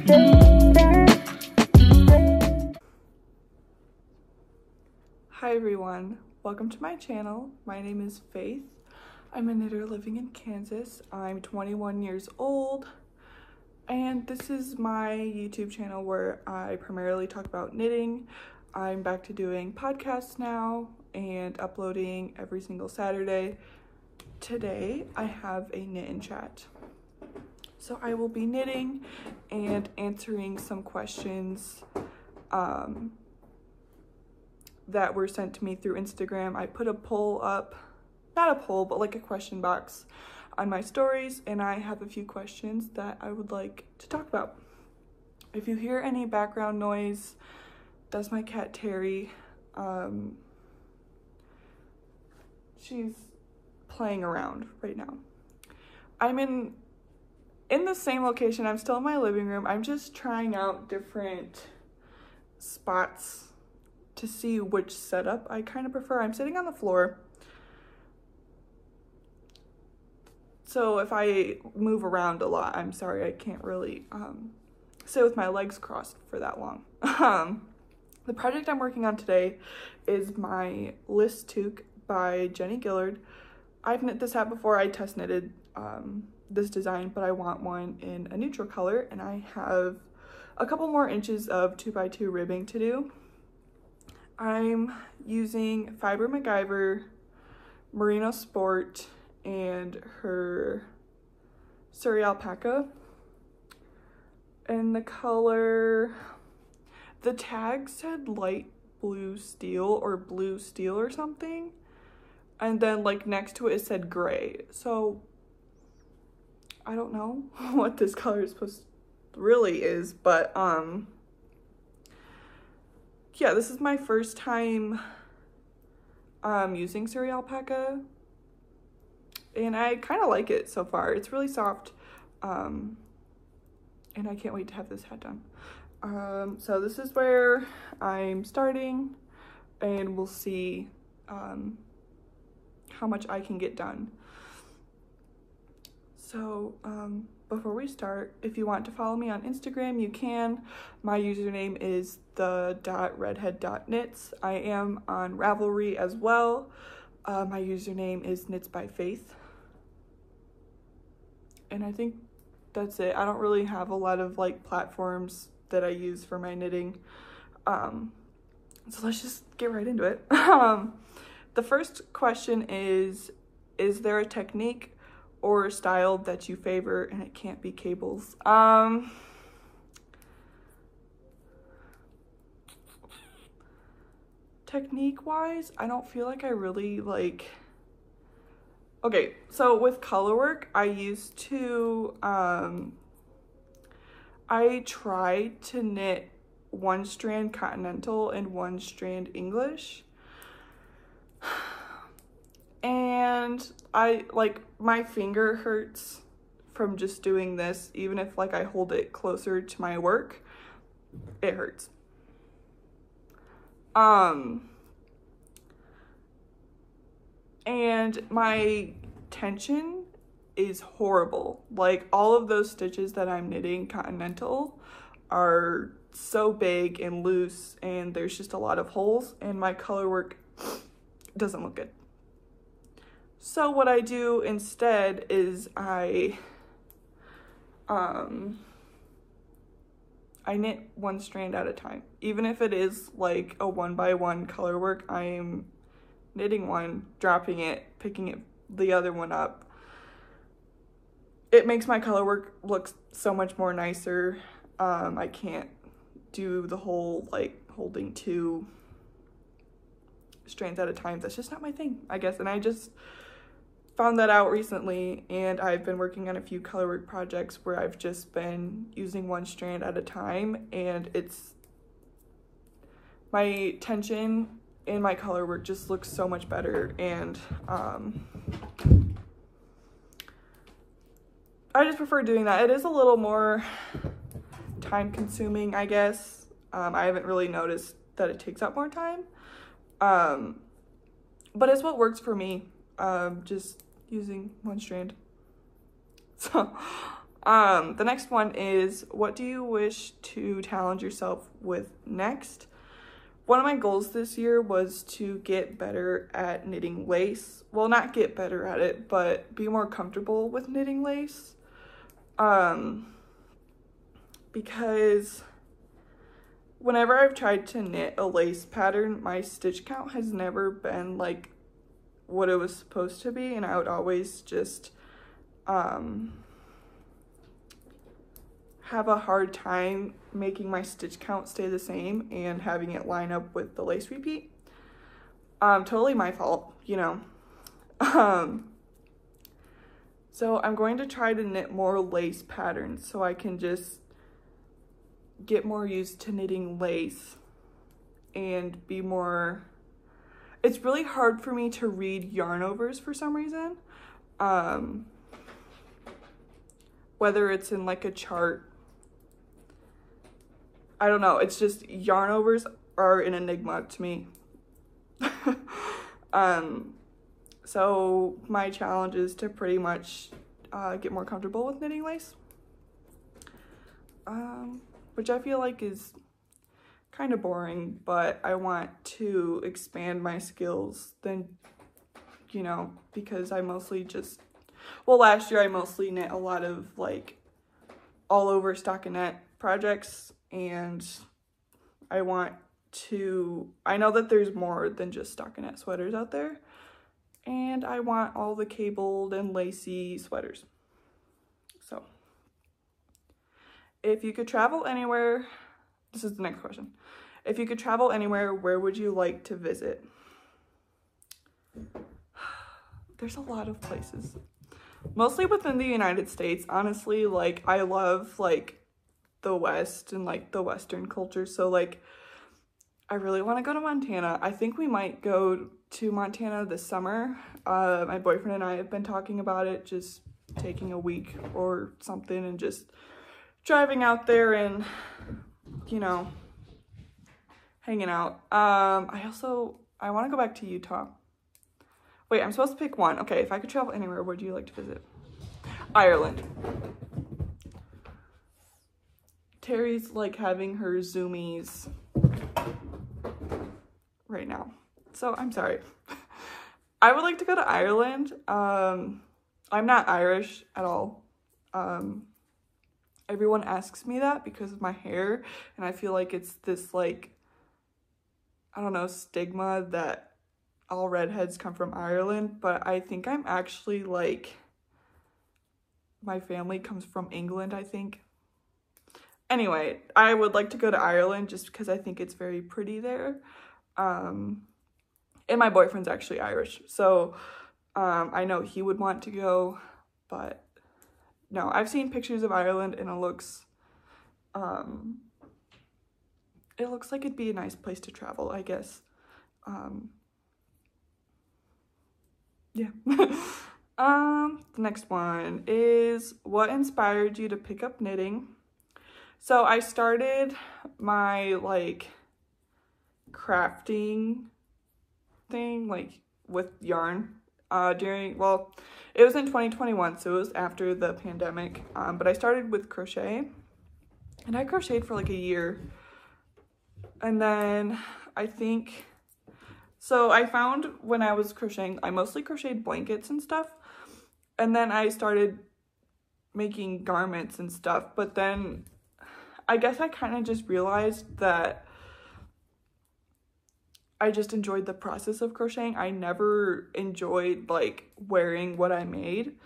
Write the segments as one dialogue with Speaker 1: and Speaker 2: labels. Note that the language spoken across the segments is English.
Speaker 1: Hi everyone, welcome to my channel. My name is Faith. I'm a knitter living in Kansas. I'm 21 years old, and this is my YouTube channel where I primarily talk about knitting. I'm back to doing podcasts now and uploading every single Saturday. Today I have a knit and chat. So I will be knitting and answering some questions that were sent to me through Instagram. I put a poll up, not a poll, but like a question box on my stories, and I have a few questions that I would like to talk about. If you hear any background noise, that's my cat Terry. She's playing around right now. I'm in the same location. I'm still in my living room. I'm just trying out different spots to see which setup I kind of prefer. I'm sitting on the floor, so if I move around a lot, I'm sorry, I can't really sit with my legs crossed for that long. The project I'm working on today is my List Toque by Jenny Gillard. I've knit this hat before. I test knitted this design, but I want one in a neutral color, and I have a couple more inches of 2x2 ribbing to do. I'm using Fiber MacGyver, Merino Sport, and her Surrey Alpaca. And the color, the tag said light blue steel or blue steel or something. And then like next to it, it said gray. So I don't know what this color is really is, but yeah, this is my first time using Surrey Alpaca, and I kind of like it so far. It's really soft, and I can't wait to have this hat done. So this is where I'm starting, and we'll see how much I can get done. So before we start, if you want to follow me on Instagram, you can. My username is the.redhead.knits. I am on Ravelry as well. My username is knits by faith. And I think that's it. I don't really have a lot of like platforms that I use for my knitting. So let's just get right into it. The first question is there a technique or style that you favor? And it can't be cables. Technique wise, I don't feel like I really like, okay, so with color work, I used to I tried to knit one strand continental and one strand English, and my finger hurts from just doing this. Even if like I hold it closer to my work, it hurts. And my tension is horrible. Like all of those stitches that I'm knitting continental are so big and loose, and there's just a lot of holes, and my color work doesn't look good. So what I do instead is I knit one strand at a time. Even if it is like a 1x1 color work, I am knitting one, dropping it, picking the other one up. It makes my color work look so much more nicer. I can't do the whole like holding two strands at a time. That's just not my thing, I guess. And I just found that out recently, and I've been working on a few colorwork projects where I've just been using one strand at a time, and it's my tension and my color work just looks so much better. And I just prefer doing that. It is a little more time consuming, I guess. I haven't really noticed that it takes up more time, but it's what works for me. Just using one strand. So The next one is, what do you wish to challenge yourself with next? One of my goals this year was to get better at knitting lace. Well, not get better at it, but be more comfortable with knitting lace. Because whenever I've tried to knit a lace pattern, my stitch count has never been like what it was supposed to be, and I would always just have a hard time making my stitch count stay the same and having it line up with the lace repeat. Totally my fault, you know. So I'm going to try to knit more lace patterns so I can just get more used to knitting lace and be more... It's really hard for me to read yarn overs for some reason. Whether it's in like a chart, I don't know, it's just yarn overs are an enigma to me. So my challenge is to pretty much get more comfortable with knitting lace, which I feel like is kind of boring, but I want to expand my skills then, you know, because I mostly just, well, last year I mostly knit a lot of like all over stockinette projects, and I want to, I know that there's more than just stockinette sweaters out there, and I want all the cabled and lacy sweaters. So if you could travel anywhere, this is the next question. If you could travel anywhere, where would you like to visit? There's a lot of places. Mostly within the United States, honestly. Like, I love like the West and like the Western culture, so like I really want to go to Montana. I think we might go to Montana this summer. My boyfriend and I have been talking about it, just taking a week or something and just driving out there and, you know, hanging out. I want to go back to Utah. Wait, I'm supposed to pick one. Okay, if I could travel anywhere, where would you like to visit? Ireland. Terry's like having her zoomies right now, so I'm sorry. I would like to go to Ireland. I'm not Irish at all. Everyone asks me that because of my hair, and I feel like it's this like, I don't know, stigma that all redheads come from Ireland, but I think I'm actually like, my family comes from England, I think. Anyway, I would like to go to Ireland just because I think it's very pretty there. And my boyfriend's actually Irish, so I know he would want to go, but no, I've seen pictures of Ireland and it looks like it'd be a nice place to travel, I guess. Yeah. The next one is, what inspired you to pick up knitting? So I started my like crafting thing like with yarn well, it was in 2021, so it was after the pandemic, but I started with crochet, and I crocheted for like a year, and then I think, so I found when I was crocheting, I mostly crocheted blankets and stuff, and then I started making garments and stuff, but then I guess I kind of just realized that I just enjoyed the process of crocheting. I never enjoyed like wearing what I made.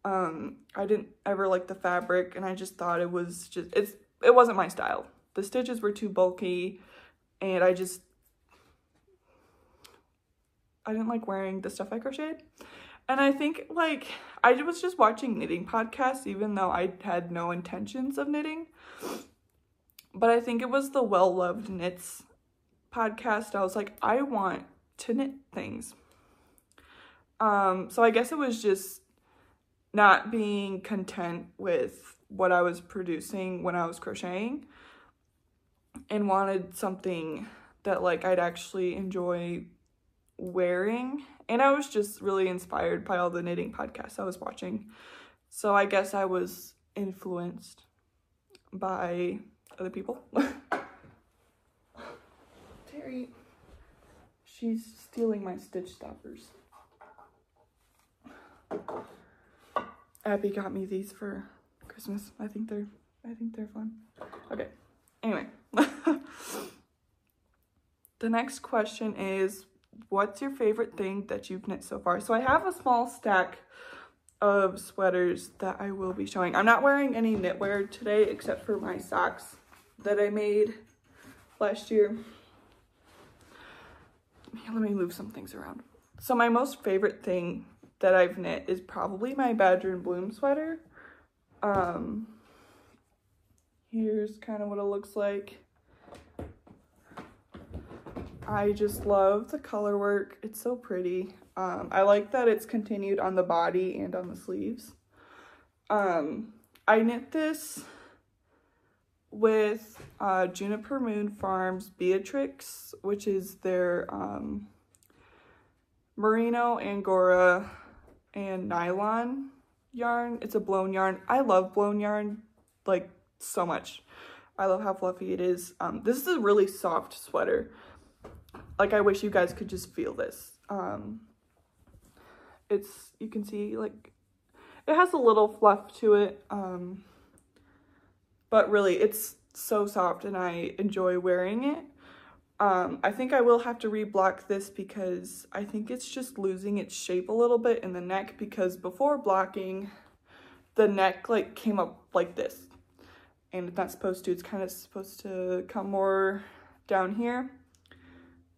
Speaker 1: I didn't ever like the fabric, and I just thought it was just, it wasn't my style. The stitches were too bulky, and I didn't like wearing the stuff I crocheted. And I think like I was just watching knitting podcasts, even though I had no intentions of knitting. But I think it was the Well Loved Knits podcast. I was like, I want to knit things. So I guess it was just not being content with what I was producing when I was crocheting, and wanted something that like I'd actually enjoy wearing. And I was just really inspired by all the knitting podcasts I was watching. So I guess I was influenced by other people. Terry, she's stealing my stitch stoppers. Abby got me these for Christmas. I think they're fun. Okay. Anyway. The next question is, what's your favorite thing that you've knit so far? So I have a small stack of sweaters that I will be showing. I'm not wearing any knitwear today except for my socks that I made last year. Let me move some things around. So my most favorite thing that I've knit is probably my Badger and Bloom sweater. Here's kind of what it looks like. I just love the color work. It's so pretty. I like that it's continued on the body and on the sleeves. I knit this with Juniper Moon Farms Beatrix, which is their merino, angora, and nylon yarn. It's a blown yarn. I love blown yarn like so much. I love how fluffy it is. This is a really soft sweater. Like, I wish you guys could just feel this. You can see, like, it has a little fluff to it, but really it's so soft and I enjoy wearing it. I think I will have to reblock this because I think it's just losing its shape a little bit in the neck, because before blocking, the neck like came up like this, and it's not supposed to. It's kind of supposed to come more down here.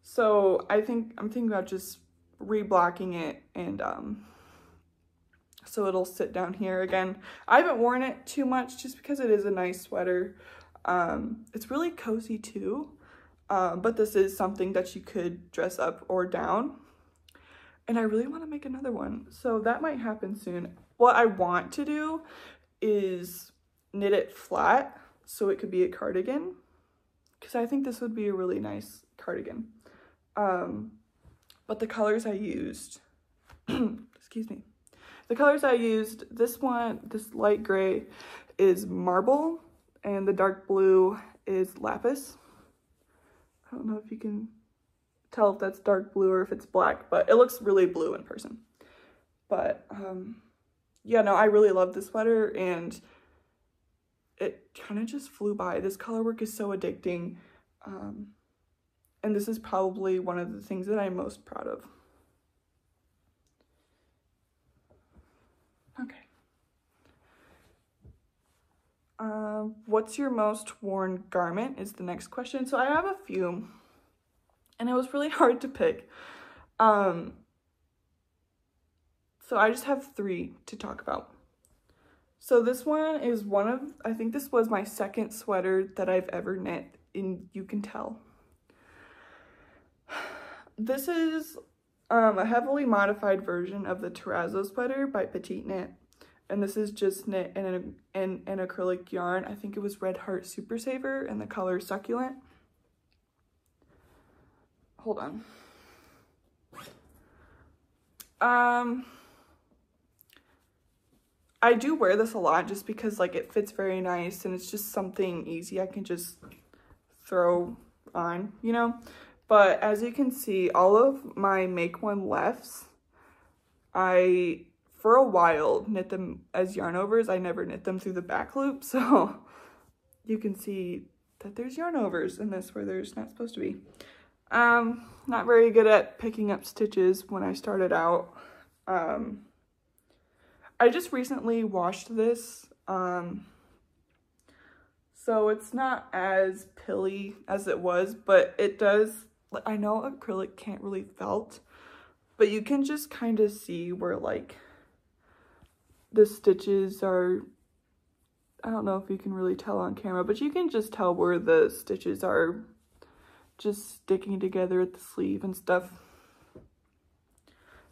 Speaker 1: So I'm thinking about just reblocking it, and so it'll sit down here again. I haven't worn it too much just because it is a nice sweater. It's really cozy too, but this is something that you could dress up or down, and I really want to make another one, so that might happen soon. What I want to do is knit it flat so it could be a cardigan, because I think this would be a really nice cardigan. But the colors I used, excuse me, the colors I used, this light gray is marble, and the dark blue is lapis. I don't know if you can tell if that's dark blue or if it's black, but it looks really blue in person. But, yeah, no, I really love this sweater, and it kind of just flew by. This color work is so addicting. And this is probably one of the things that I'm most proud of. Okay. What's your most worn garment is the next question. So I have a few, and it was really hard to pick. So I just have 3 to talk about. So this one is I think this was my second sweater that I've ever knit, and you can tell. This is a heavily modified version of the Terrazzo sweater by Petite Knit, and this is just knit in an acrylic yarn. I think it was Red Heart Super Saver, and the color Succulent. Hold on. I do wear this a lot just because like it fits very nice, and it's just something easy I can just throw on, you know? But as you can see, all of my Make One lefts, I, for a while, knit them as yarn overs. I never knit them through the back loop, so you can see that there's yarn overs in this where there's not supposed to be. Not very good at picking up stitches when I started out. I just recently washed this, so it's not as pilly as it was, but it does. I know acrylic can't really felt, but you can just kind of see where like the stitches are. I don't know if you can really tell on camera, but you can just tell where the stitches are just sticking together at the sleeve and stuff.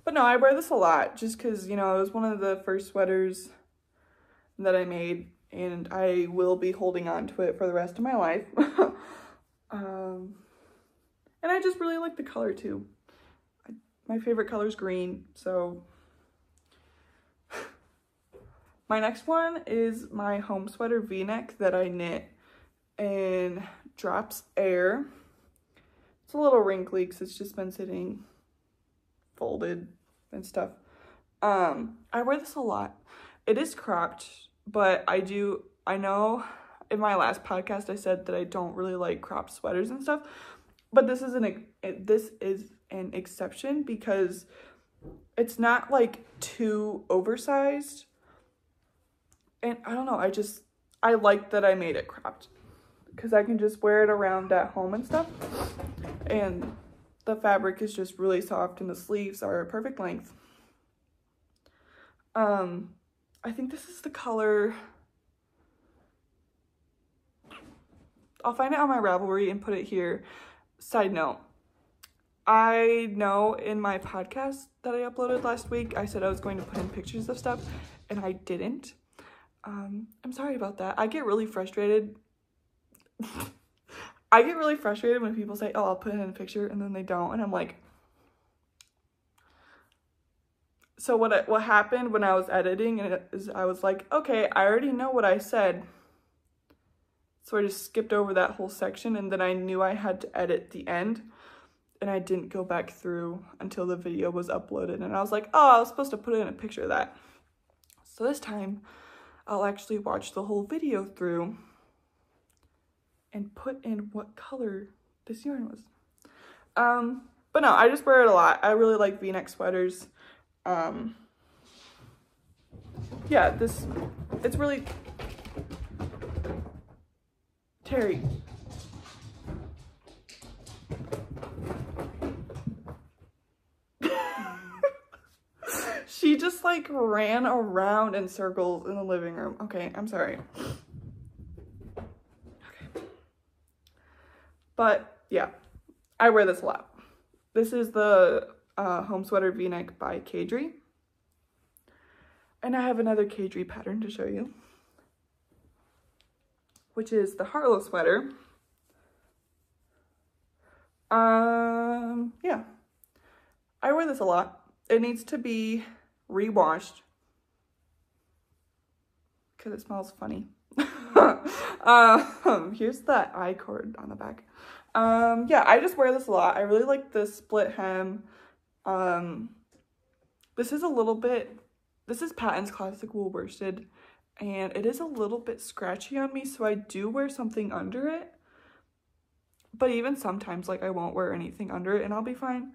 Speaker 1: But no, I wear this a lot just because, you know, it was one of the first sweaters that I made, and I will be holding on to it for the rest of my life. And I just really like the color too. My favorite color is green, so My next one is my home sweater v-neck that I knit in Drops Air. It's a little wrinkly because it's just been sitting folded and stuff. I wear this a lot. It is cropped, but I know in my last podcast I said that I don't really like cropped sweaters and stuff, but this is an exception because it's not like too oversized, and I don't know, I like that I made it cropped because I can just wear it around at home and stuff, and the fabric is just really soft and the sleeves are a perfect length. I think this is the color. I'll find it on my Ravelry and put it here. Side note, I know in my podcast that I uploaded last week, I said I was going to put in pictures of stuff and I didn't. I'm sorry about that. I get really frustrated. I get really frustrated when people say, oh, I'll put in a picture, and then they don't, and I'm like, so what happened when I was editing is I was like, okay, I already know what I said. So I just skipped over that whole section, and then I knew I had to edit the end, and I didn't go back through until the video was uploaded, and I was like, oh, I was supposed to put in a picture of that. So this time, I'll actually watch the whole video through and put in what color this yarn was. But no, I just wear it a lot. I really like v-neck sweaters. Yeah, it's really, Terry. She just like ran around in circles in the living room. Okay, I'm sorry. Okay. But yeah, I wear this a lot. This is the home sweater v-neck by Kadri. And I have another Kadri pattern to show you, which is the Harlow sweater. Yeah, I wear this a lot. It needs to be rewashed because it smells funny. Here's the I-cord on the back. Yeah, I just wear this a lot. I really like the split hem. This is Patton's Classic Wool Worsted, and it is a little bit scratchy on me, so I do wear something under it. But even sometimes, like, I won't wear anything under it and I'll be fine.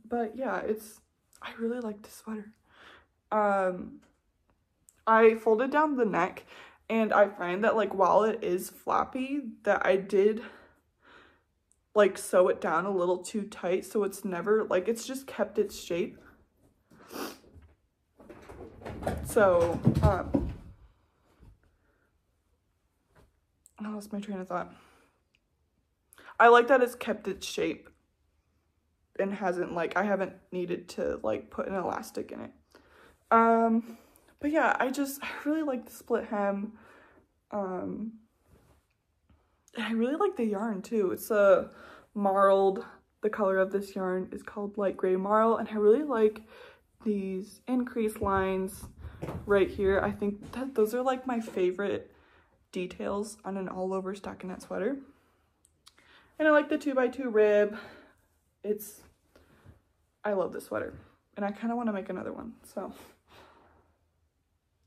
Speaker 1: But yeah, I really like this sweater. I folded down the neck, and I find that, like, while it is floppy, that I did like sew it down a little too tight, so it's never like, it's just kept its shape. So I lost my train of thought. I like that it's kept its shape and hasn't, like, I haven't needed to like put an elastic in it. But yeah, I really like the split hem. And I really like the yarn too. It's a marled, the color of this yarn is called light gray marl, and I really like these increased lines right here. I think that those are like my favorite details on an all over stockinette sweater. And I like the 2x2 rib. I love this sweater, and I kind of want to make another one. So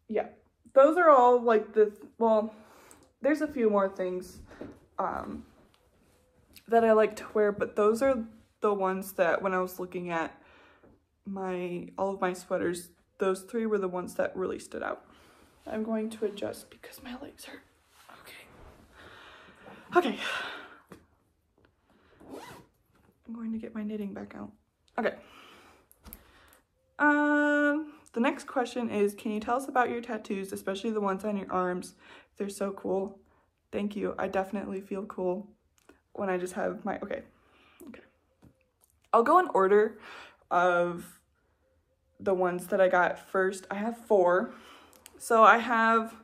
Speaker 1: yeah, those are all like well, there's a few more things that I like to wear, but those are the ones that when I was looking at all of my sweaters, those three were the ones that really stood out. I'm going to adjust because my legs hurt. Okay. I'm going to get my knitting back out. Okay. The next question is, can you tell us about your tattoos, especially the ones on your arms? They're so cool. Thank you. I definitely feel cool when I just have my, okay. I'll go in order of the ones that I got first. I have 4. So I have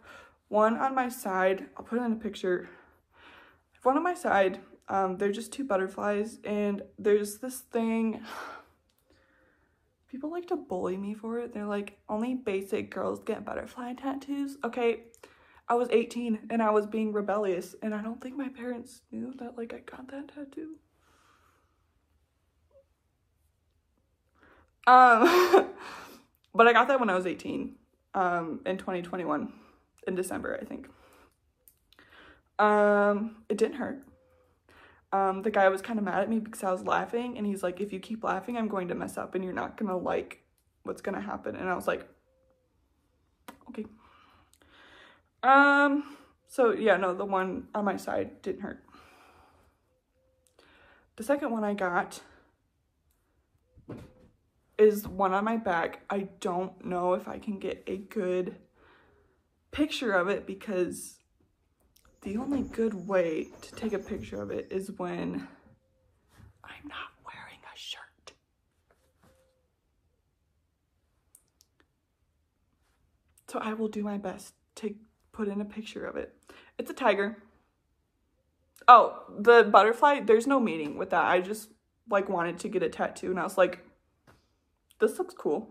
Speaker 1: one on my side. I'll put it in a picture. I have one on my side. They're just 2 butterflies, and there's this thing. People like to bully me for it. They're like, only basic girls get butterfly tattoos. Okay, I was 18 and I was being rebellious, and I don't think my parents knew that like I got that tattoo. But I got that when I was 18, in 2021, in December, I think. It didn't hurt. The guy was kind of mad at me because I was laughing, and he's like, if you keep laughing, I'm going to mess up and you're not gonna like what's gonna happen. And I was like, okay. So yeah, no, the one on my side didn't hurt. The second one I got is one on my back. I don't know if I can get a good picture of it because the only good way to take a picture of it is when I'm not wearing a shirt. So I will do my best to put in a picture of it. It's a tiger. Oh, the butterfly, there's no meaning with that. I just like wanted to get a tattoo and I was like, this looks cool.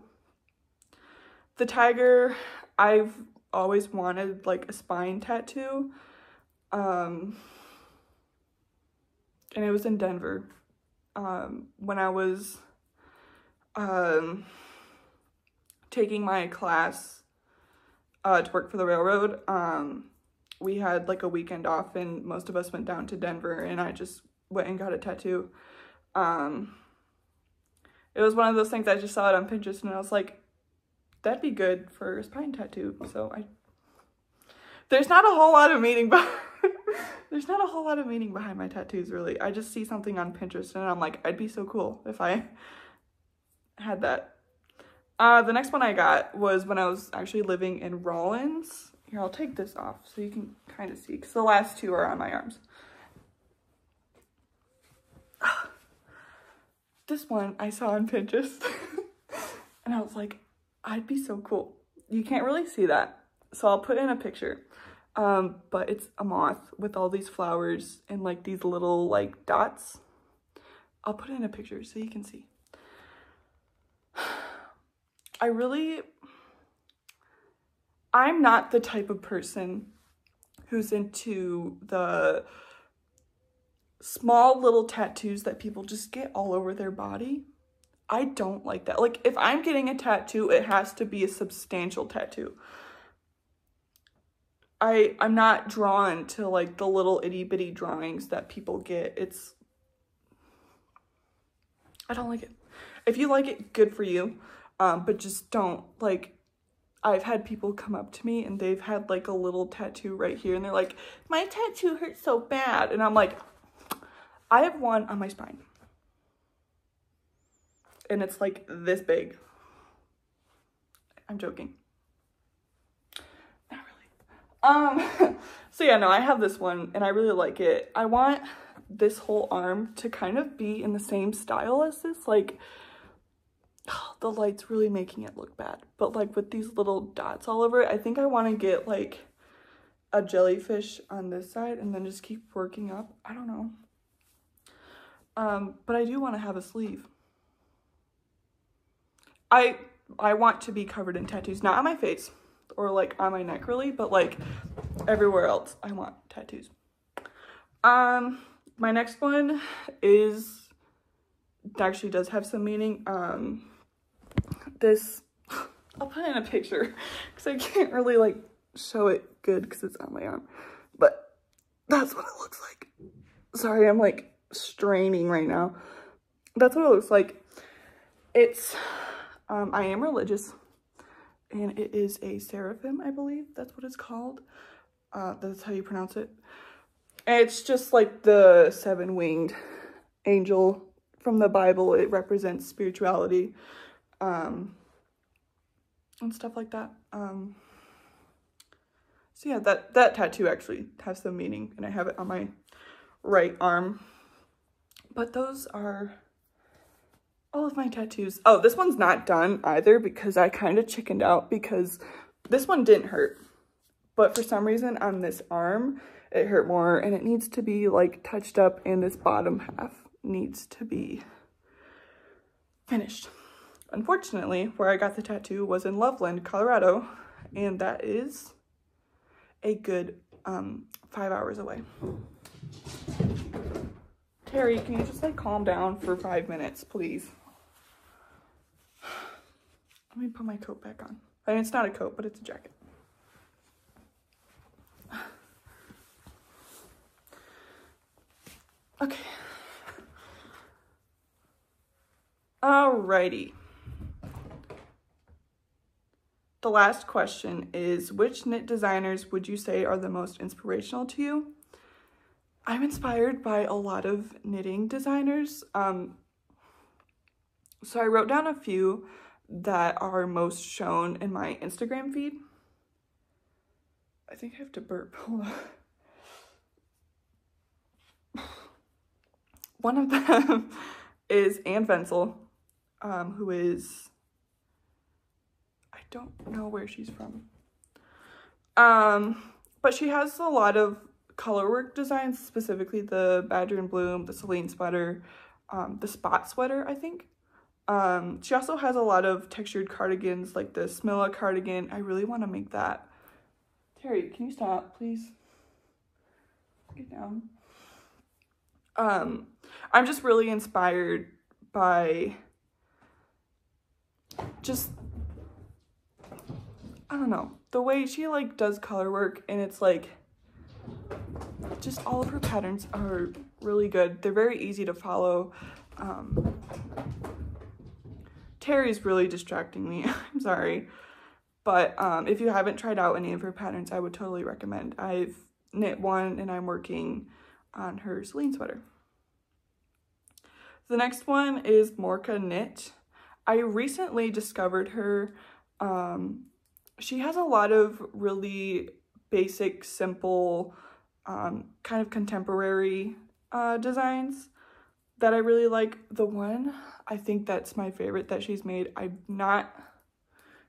Speaker 1: The tiger, I've always wanted like a spine tattoo. And it was in Denver. When I was taking my class to work for the railroad, we had like a weekend off and most of us went down to Denver and I just went and got a tattoo. It was one of those things I just saw it on Pinterest and I was like, that'd be good for a spine tattoo. So there's not a whole lot of meaning behind my tattoos, really. I just see something on Pinterest and I'm like, I'd be so cool if I had that. The next one I got was when I was actually living in Rollins. Here, I'll take this off so you can kind of see, because the last two are on my arms. This one I saw on Pinterest and I was like, I'd be so cool. You can't really see that, so I'll put in a picture. But it's a moth with all these flowers and like these little like dots. I'll put in a picture so you can see. I'm not the type of person who's into the small little tattoos that people just get all over their body. I don't like that. Like, if I'm getting a tattoo, it has to be a substantial tattoo. I'm not drawn to like the little itty bitty drawings that people get. I don't like it. If you like it, good for you. But just don't, like, I've had people come up to me and they've had like a little tattoo right here and they're like, my tattoo hurts so bad. And I'm like, I have one on my spine. And it's like this big. I'm joking. Not really. So yeah, no, I have this one and I really like it. I want this whole arm to kind of be in the same style as this. Like, the light's really making it look bad. But like with these little dots all over it, I think I want to get like a jellyfish on this side and then just keep working up. I don't know. But I do want to have a sleeve. I want to be covered in tattoos, not on my face or like on my neck really, but like everywhere else I want tattoos. My next one is, actually does have some meaning. This, I'll put in a picture because I can't really like show it good because it's on my arm, but that's what it looks like. Sorry, I'm like straining right now. That's what it looks like. It's, I am religious and it is a seraphim, I believe that's what it's called. That's how you pronounce it. And it's just like the 7-winged angel from the Bible. It represents spirituality. And stuff like that. So yeah, that tattoo actually has some meaning and I have it on my right arm. But those are all of my tattoos. Oh, this one's not done either because I kind of chickened out because this one didn't hurt. But for some reason on this arm, it hurt more and it needs to be like touched up and this bottom half needs to be finished. Unfortunately, where I got the tattoo was in Loveland, Colorado, and that is a good 5 hours away. Terry, can you just like calm down for 5 minutes, please? Let me put my coat back on. I mean, it's not a coat, but it's a jacket. Okay. Alrighty. The last question is, which knit designers would you say are the most inspirational to you? I'm inspired by a lot of knitting designers. So I wrote down a few that are most shown in my Instagram feed. I think I have to burp. Hold on. One of them is Anne Wenzel, who is, I don't know where she's from. But she has a lot of colorwork designs, specifically the Badger and Bloom, the Celine sweater, the Spot sweater, I think. She also has a lot of textured cardigans, like the Smilla cardigan. I really want to make that. Terry, can you stop, please? Get down. I'm just really inspired by just, I don't know, the way she like does color work, and it's like, just all of her patterns are really good. They're very easy to follow. Terry's really distracting me. I'm sorry. But if you haven't tried out any of her patterns, I would totally recommend. I've knit one and I'm working on her Celine sweater. The next one is Morka Knit. I recently discovered her. She has a lot of really basic, simple, kind of contemporary designs that I really like. The one, I think that's my favorite that she's made, I'm not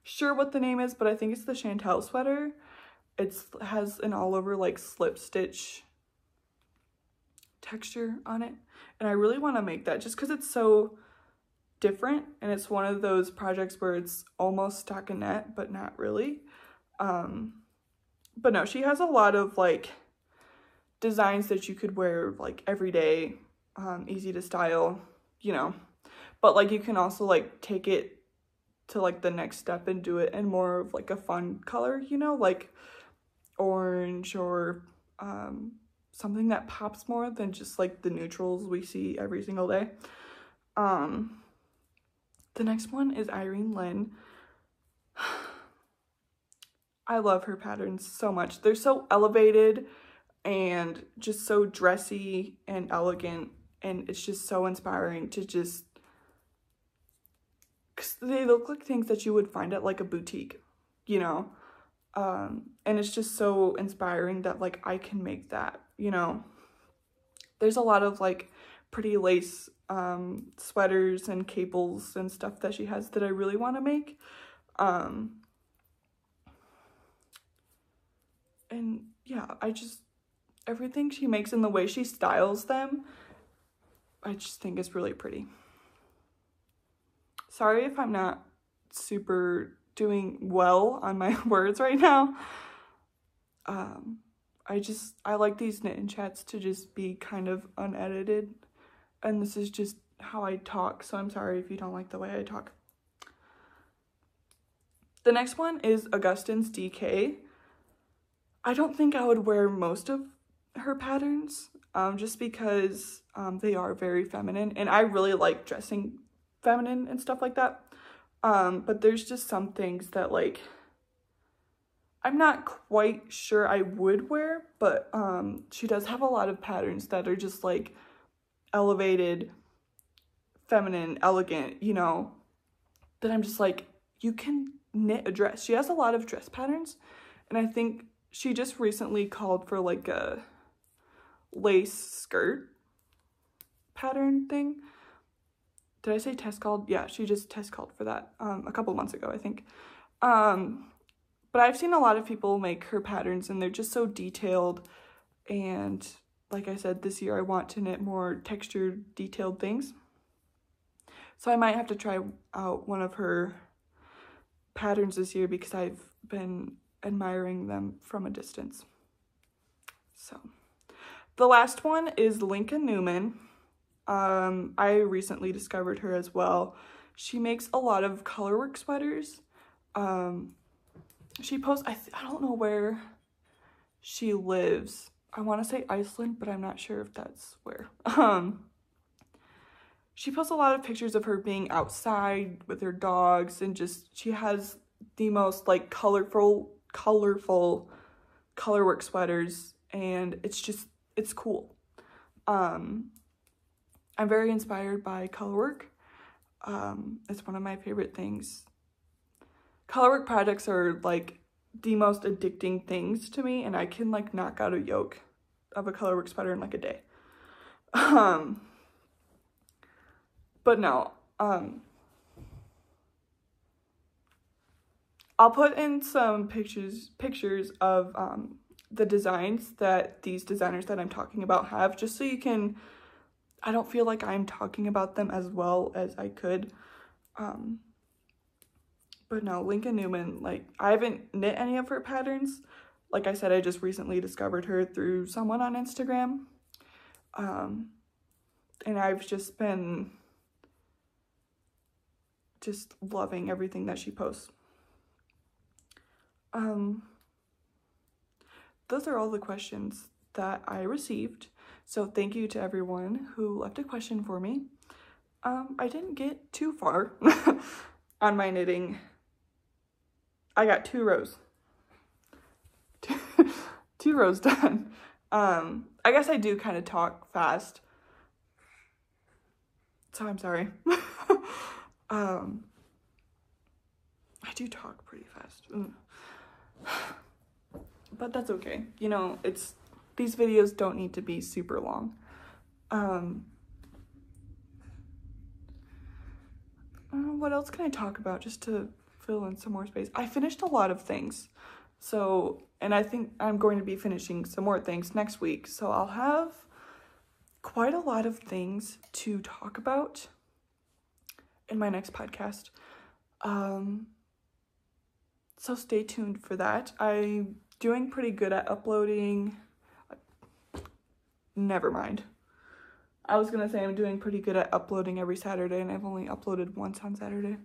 Speaker 1: sure what the name is, but I think it's the Chantel sweater. It has an all over like slip stitch texture on it, and I really want to make that just because it's so different, and it's one of those projects where it's almost stockinette but not really. But no, she has a lot of like designs that you could wear like every day, easy to style, you know, but like you can also like take it to like the next step and do it in more of like a fun color, you know, like orange or something that pops more than just like the neutrals we see every single day. The next one is Irene Lynn. I love her patterns so much. They're so elevated and just so dressy and elegant, and it's just so inspiring to just, cause they look like things that you would find at like a boutique, you know, and it's just so inspiring that like I can make that, you know. There's a lot of like pretty lace sweaters and cables and stuff that she has that I really want to make, and yeah, everything she makes and the way she styles them, I just think is really pretty. Sorry if I'm not super doing well on my words right now. I like these knit and chats to just be kind of unedited, and this is just how I talk, so I'm sorry if you don't like the way I talk. The next one is Augustine's DK. I don't think I would wear most of her patterns, just because they are very feminine, and I really like dressing feminine and stuff like that. But there's just some things that like I'm not quite sure I would wear, but she does have a lot of patterns that are just like elevated, feminine, elegant, you know, that I'm just like, you can knit a dress. She has a lot of dress patterns, and I think she just recently called for like a lace skirt pattern thing. Did I say test called? Yeah, she just test called for that a couple months ago, I think. But I've seen a lot of people make her patterns, and they're just so detailed, and like I said, this year I want to knit more textured, detailed things. So I might have to try out one of her patterns this year because I've been admiring them from a distance. So the last one is Lincoln Newman. I recently discovered her as well. She makes a lot of colorwork sweaters. She posts, I don't know where she lives. I want to say Iceland, but I'm not sure if that's where. She posts a lot of pictures of her being outside with her dogs, and just, she has the most like colorful colorwork sweaters, and it's cool. I'm very inspired by colorwork. It's one of my favorite things. Colorwork projects are like the most addicting things to me, and I can like knock out a yoke of a colorwork sweater in like a day. But no, I'll put in some pictures of the designs that these designers that I'm talking about have, just so you can, I don't feel like I'm talking about them as well as I could. But no, Lincoln Newman, like, I haven't knit any of her patterns. Like I said, I just recently discovered her through someone on Instagram. And I've just been loving everything that she posts. Those are all the questions that I received. So thank you to everyone who left a question for me. I didn't get too far on my knitting. I got 2 rows. 2 rows done. I guess I do kind of talk fast, so I'm sorry. I do talk pretty fast. But that's okay. You know, these videos don't need to be super long. What else can I talk about just to fill in some more space? I finished a lot of things. So, and I think I'm going to be finishing some more things next week. So I'll have quite a lot of things to talk about in my next podcast. So stay tuned for that. I'm doing pretty good at uploading. Never mind. I was gonna say I'm doing pretty good at uploading every Saturday, and I've only uploaded once on Saturday.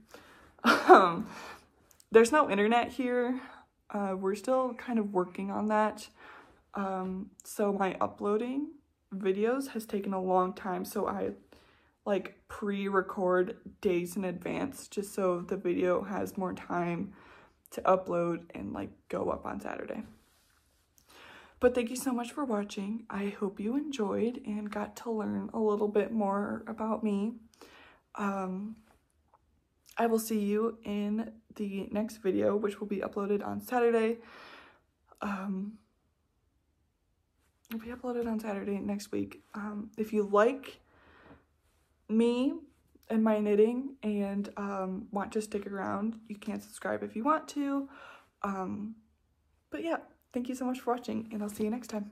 Speaker 1: There's no internet here. We're still kind of working on that. So my uploading videos has taken a long time, so I like pre-record days in advance just so the video has more time to upload and like go up on Saturday. But thank you so much for watching. I hope you enjoyed and got to learn a little bit more about me. I will see you in the next video, which will be uploaded on Saturday. It'll be uploaded on Saturday next week. If you like me and my knitting and want to stick around, you can subscribe if you want to. But yeah, thank you so much for watching, and I'll see you next time.